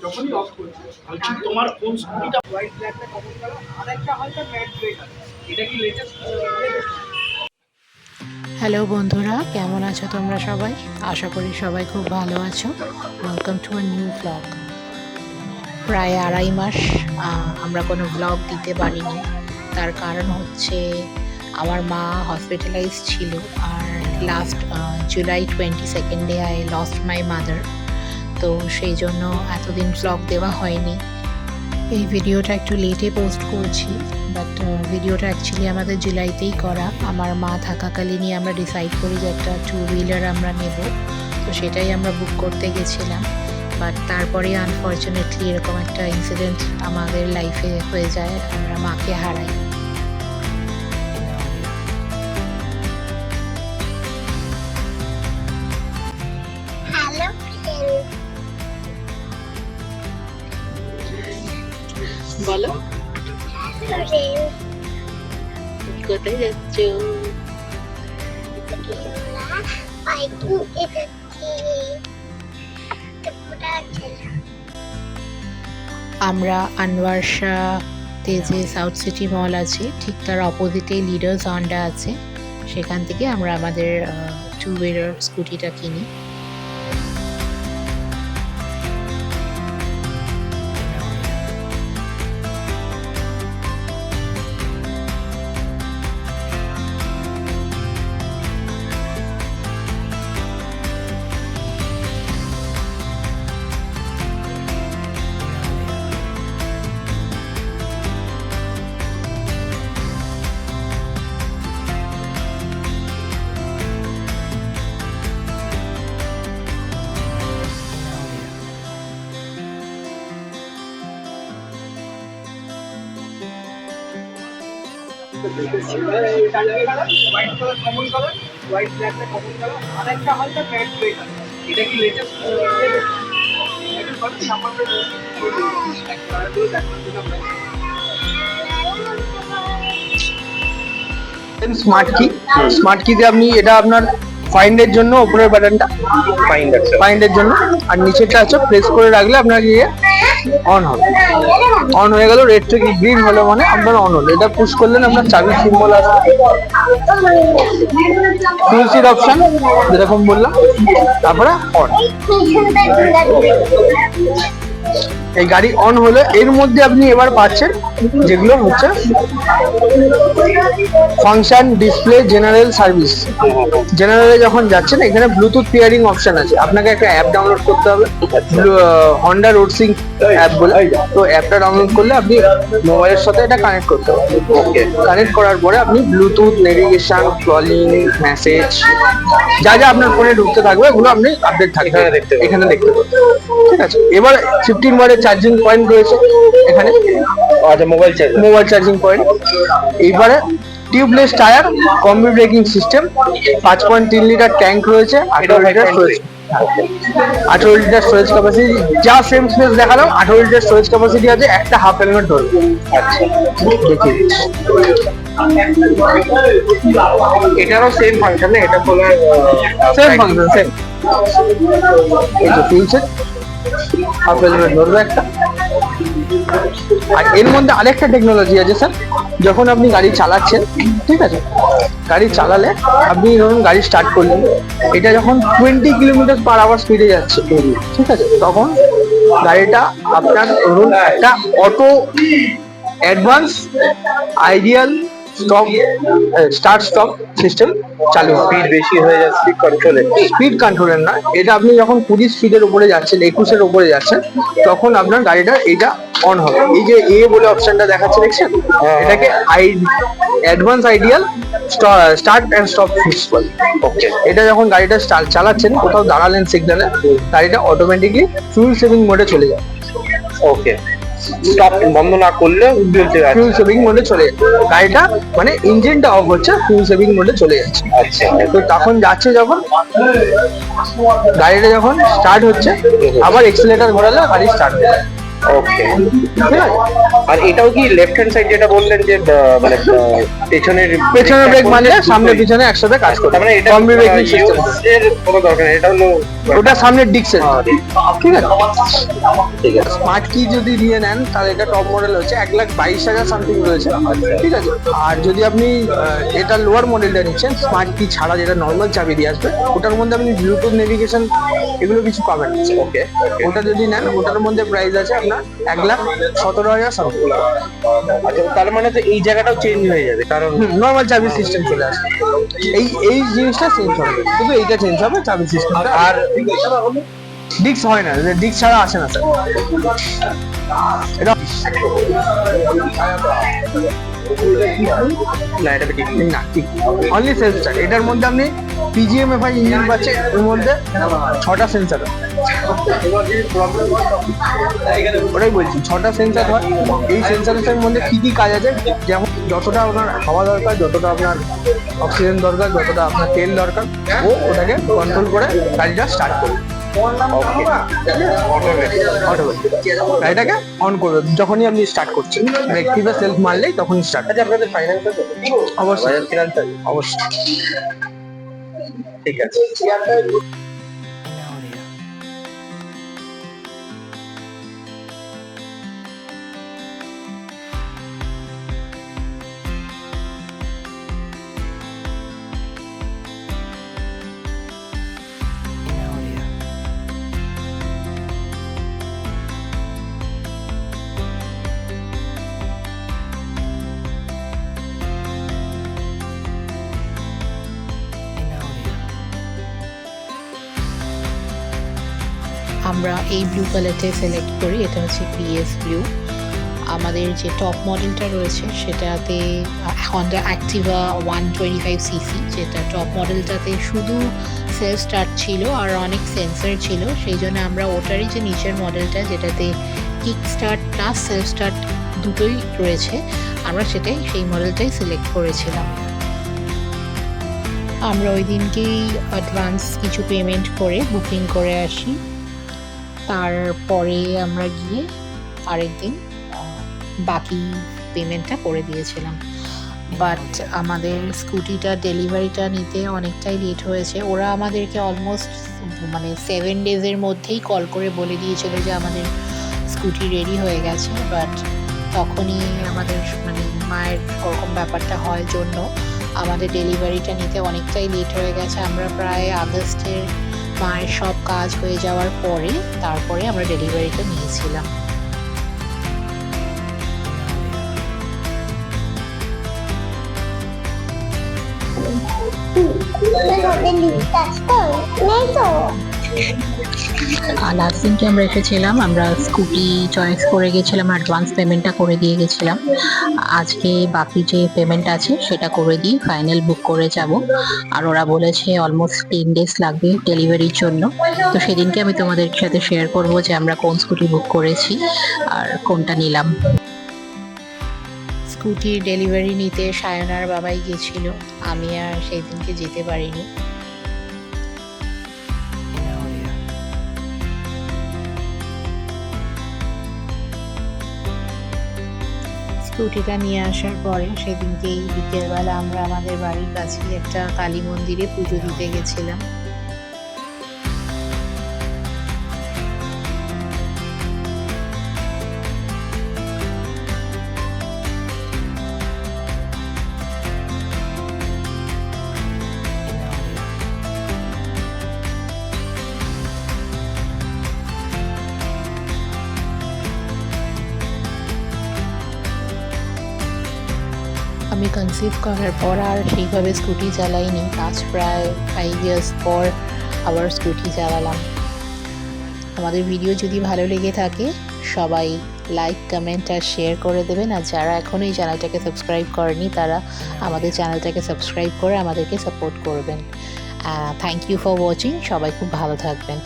যখনই অফ করছে তোমার কোন স্কুটিটা হোয়াইট ব্ল্যাকটা কমন কালার আর একটা হালকা ম্যাট গ্রে কালার, এটা কি লেটেস্ট? হ্যালো বন্ধুরা, কেমন আছো তোমরা সবাই? আশা করি সবাই খুব ভালো আছো। Welcome to a new blog. প্রায় 2.5 মাস আমরা কোনো ব্লগ দিতে পারিনি। তার কারণ হচ্ছে আমার মা হসপিটালাইজ ছিল, আর last July 22 I lost my mother. তো সেই জন্য এতদিন ব্লগ দেওয়া হয়নি। এই ভিডিওটা একটু লেটে পোস্ট করছি, বাট ভিডিওটা অ্যাকচুয়ালি আমাদের জুলাইতেই করা। আমার মা থাকাকালীনই আমরা ডিসাইড করি যে একটা 2 হুইলার আমরা নেব, তো সেটাই আমরা বুক করতে গেছিলাম। বাট তারপরে আনফর্চুনেটলি এরকম একটা ইনসিডেন্ট আমাদের লাইফে হয়ে যায়, আমরা মাকে হারাই। বলো, কোথায় যাচ্ছ? আমরা আনোয়ারশাতে যে সাউথ সিটি মল আছে ঠিক তার অপোজিটে লিডার্স হন্ডা আছে, সেখান থেকে আমরা আমাদের 2 হুইলার স্কুটিটা কিনি। White colour common colour, white ব্ল্যাকটা কমন কালার আর একটা হালকা ম্যাট গ্রে কালার, এটা কি লেটেস্ট? স্মার্ট কি দিয়ে আপনি এটা আপনার ফাইন্ডের জন্য উপরের বাটনটা ফাইন্ডের জন্য, আর নিচেরটা আছে প্রেস করে রাখলে আপনার গিয়ে অন হবে। অন হয়ে গেল, রেড থেকে গ্রিন হলো মানে আপনার অন হলো। এটা পুশ করলেন আপনার চাবির সিম্বল আসবে, টুলসির অপশন যেরকম বললাম, তারপরে অন। এই গাড়ি অন হলো। এর মধ্যে আপনি এবার পাচ্ছেন যেগুলো হচ্ছে ফাংশন, ডিসপ্লে, জেনারেল সার্ভিস। জেনারেলে যখন যাচ্ছেন এখানে ব্লুটুথ পেয়ারিং অপশন আছে, আপনাকে একটা অ্যাপ ডাউনলোড করতে হবে, হন্ডা রোড সিঙ্ক অ্যাপ বলে। তো অ্যাপটা ডাউনলোড করলে আপনি মোবাইলের সাথে এটা কানেক্ট করতে পারবেন। কানেক্ট করার পরে আপনি ব্লুটুথ, নেভিগেশন, কলিং, মেসেজ যা যা আপনার ফোনে ঢুকতে থাকবে ওগুলো আপনি আপডেট থাকবে এখানে দেখতে পাবেন। ঠিক আছে, এবার 15 ওয়াটের চার্জিং পয়েন্ট রয়েছে এখানে। আচ্ছা, মোবাইল চার্জিং পয়েন্ট। এইবারে tubeless tyre, combi braking system, 5.3 litre tank রয়েছে, 18 litre storage. 18 litre storage capacity, যা সেম স্পেস দেখালাম 18 লিটার স্টোরেজ ক্যাপাসিটি আছে। একটা হাফ হেলমেট ধরবে। আচ্ছা, দেখি এটারও সেম ফাংশন, এটা খোলার সেম ফাংশন, সেম। এই তো ফিউচার হাফ হেলমেট ধরবে একটা। আর এর মধ্যে আরেকটা টেকনোলজি আছে স্যার, যখন আপনি গাড়ি চালাচ্ছেন, ঠিক আছে, গাড়ি চালালে আপনি ধরুন গাড়ি স্টার্ট করলেন, এটা যখন 20 কিলোমিটার/আওয়ার স্পিডে যাচ্ছে, ঠিক আছে, তখন গাড়িটা আপনার ধরুন একটা auto advance ideal start stop system চালু। স্পিড বেশি হয়ে যাচ্ছে, স্পিড কন্ট্রোলের না, এটা আপনি যখন 20 স্পিডের উপরে যাচ্ছেন, 21-এর উপরে যাচ্ছেন, তখন আপনার গাড়িটা এটা অন হবে। এই যে এ বলে অপশনটা দেখাচ্ছে দেখছেন, এটাকে advance ideal start and stop switch বলে। এটা যখন গাড়িটা চালাচ্ছেন, কোথাও দাঁড়ালেন সিগন্যালে, গাড়িটা অটোমেটিকলি ফুয়েল সেভিং মোডে চলে যায়। ওকে, স্টপ বন্ধ না করলে ফুয়েল সেভিং মোডে চলে যাচ্ছে গাড়িটা, মানে ইঞ্জিনটা অফ হচ্ছে, ফুয়েল সেভিং মোডে চলে যাচ্ছে। আচ্ছা, তো তখন যাচ্ছে যখন গাড়িটা যখন স্টার্ট হচ্ছে, আবার এক্সিলারেটর ঘোরালে গাড়ি স্টার্ট হয়ে যায়। ওকে, ঠিক আছে। আর এটাও কি লেফট হ্যান্ড সাইড যেটা বললেন যে মানে পেছনের ব্রেক মারলে সামনে পিছনে একসাথে কাজ করবে, তার মানে এটা কম্বি ব্রেকিং সিস্টেম। এর কোনো দরকার নেই, এটা হলো ওটা সামনের ডিস্ক সেন্সর, ঠিক আছে। ঠিক আছে। স্মার্ট কি যদি নিয়ে নেন তাহলে এটা টপ মডেল হচ্ছে 1,22,000 সামথিং রয়েছে, ঠিক আছে। আর যদি আপনি এটা লোয়ার মডেলটা নিচ্ছেন স্মার্ট কি ছাড়া, যেটা নর্মাল চাবি দিয়ে আসবে, ওটার মধ্যে আপনি ব্লুটুথ নেভিগেশন এগুলো কিছু পাবেন। ওকে, ওটা যদি নেন ওটার মধ্যে প্রাইস আছে আপনার 1,17,000 সামথিং। আচ্ছা, তার মানে তো এই জায়গাটাও চেঞ্জ হয়ে যাবে, কারণ নর্মাল চাবি সিস্টেম চলে আসবে। এই জিনিসটা চেঞ্জ হবে, শুধু এইটা চেঞ্জ হবে, চাবি সিস্টেমটা। আর ডিস্ক হয় না, ডিস্ক ছাড়া আসে না স্যার এটা। না, এটা ঠিক না, ঠিক অনলি সেন্সর। এটার মধ্যে আপনি পিজিএমএফআই ইঞ্জিন পাচ্ছে, এর মধ্যে 6টা সেন্সর। ওটাই বলছি, 6টা সেন্সর হয়। এই সেন্সরের মধ্যে কি কি কাজ আছে, যেমন যতটা আপনার হাওয়া দরকার, যতটা আপনার অক্সিজেন দরকার, যতটা আপনার তেল দরকার, ও ওটাকে কন্ট্রোল করে গাড়িটা স্টার্ট করবে। গাড়িটাকে অন করবে যখনই আপনি স্টার্ট করছেন, ব্রেক টিপে সেলফ মারলেই তখনই স্টার্ট। আছে। আপনাদের ফাইন্যান্স আছে? অবশ্যই। ফিনান্স আছে? অবশ্যই। ঠিক আছে। আমরা এই ব্লু কালারটাই সিলেক্ট করি, এটা হচ্ছে পিএস ব্লু। আমাদের যে টপ মডেলটা রয়েছে সেটাতে হন্ডা অ্যাক্টিভা 125cc, যেটা টপ মডেলটাতে শুধু সেলফ স্টার্ট ছিল আর অনেক সেন্সর ছিল, সেই জন্য আমরা ওটারই যে নিচের মডেলটা যেটাতে kick start plus self start দুটোই রয়েছে, আমরা সেই মডেলটাই সিলেক্ট করেছিলাম। আমরা ওই দিনকেই অ্যাডভান্স কিছু পেমেন্ট করে বুকিং করে আসি, তারপরে আমরা গিয়ে আরেকদিন বাকি পেমেন্টটা করে দিয়েছিলাম। বাট আমাদের স্কুটিটা ডেলিভারিটা নিতে অনেকটাই লেট হয়েছে। ওরা আমাদেরকে অলমোস্ট 7 ডেজের মধ্যেই কল করে বলে দিয়েছিল যে আমাদের স্কুটি রেডি হয়ে গেছে। বাট তখনই আমাদের মায়ের ওরকম ব্যাপারটা হয় জন্য আমাদের ডেলিভারিটা নিতে অনেকটাই লেট হয়ে গেছে। আমরা প্রায় আগস্টের মায়ের সব কাজ হয়ে যাওয়ার পরে তারপরে আমরা ডেলিভারিটা নিয়েছিলাম। লাস্ট দিনকে আমরা এসেছিলাম, আমরা স্কুটি চয়েস করে গেছিলাম, অ্যাডভান্স পেমেন্টটা করে দিয়ে গেছিলাম। আজকে বাকি যে পেমেন্ট আছে সেটা করে দিয়ে ফাইনাল বুক করে যাব। আর ওরা বলেছে অলমোস্ট 10 ডেজ লাগবে ডেলিভারির জন্য। তো সেদিনকে আমি তোমাদের সাথে শেয়ার করব যে আমরা কোন স্কুটি বুক করেছি আর কোনটা নিলাম। স্কুটির ডেলিভারি নিতে সায়নার বাবাই গেছিল, আমি আর সেই দিনকে যেতে পারিনি। স্কুটিটা নিয়ে আসার পরে সেদিনকেই বিকেলবেলা আমরা আমাদের বাড়ির কাছে একটা কালী মন্দিরে পুজো দিতে গেছিলাম। আমি কনসিভ করার পর আর সেইভাবে স্কুটি চালাইনি, আজ প্রায় 5 ইয়ার্স পর আবার স্কুটি চালালাম। আমাদের ভিডিও যদি ভালো লেগে থাকে সবাই লাইক, কমেন্ট আর শেয়ার করে দেবেন। আর যারা এখনও এই চ্যানেলটাকে সাবস্ক্রাইব করেনি তারা আমাদের চ্যানেলটাকে সাবস্ক্রাইব করে আমাদেরকে সাপোর্ট করবেন। Thank you for watching. সবাই খুব ভালো থাকবেন।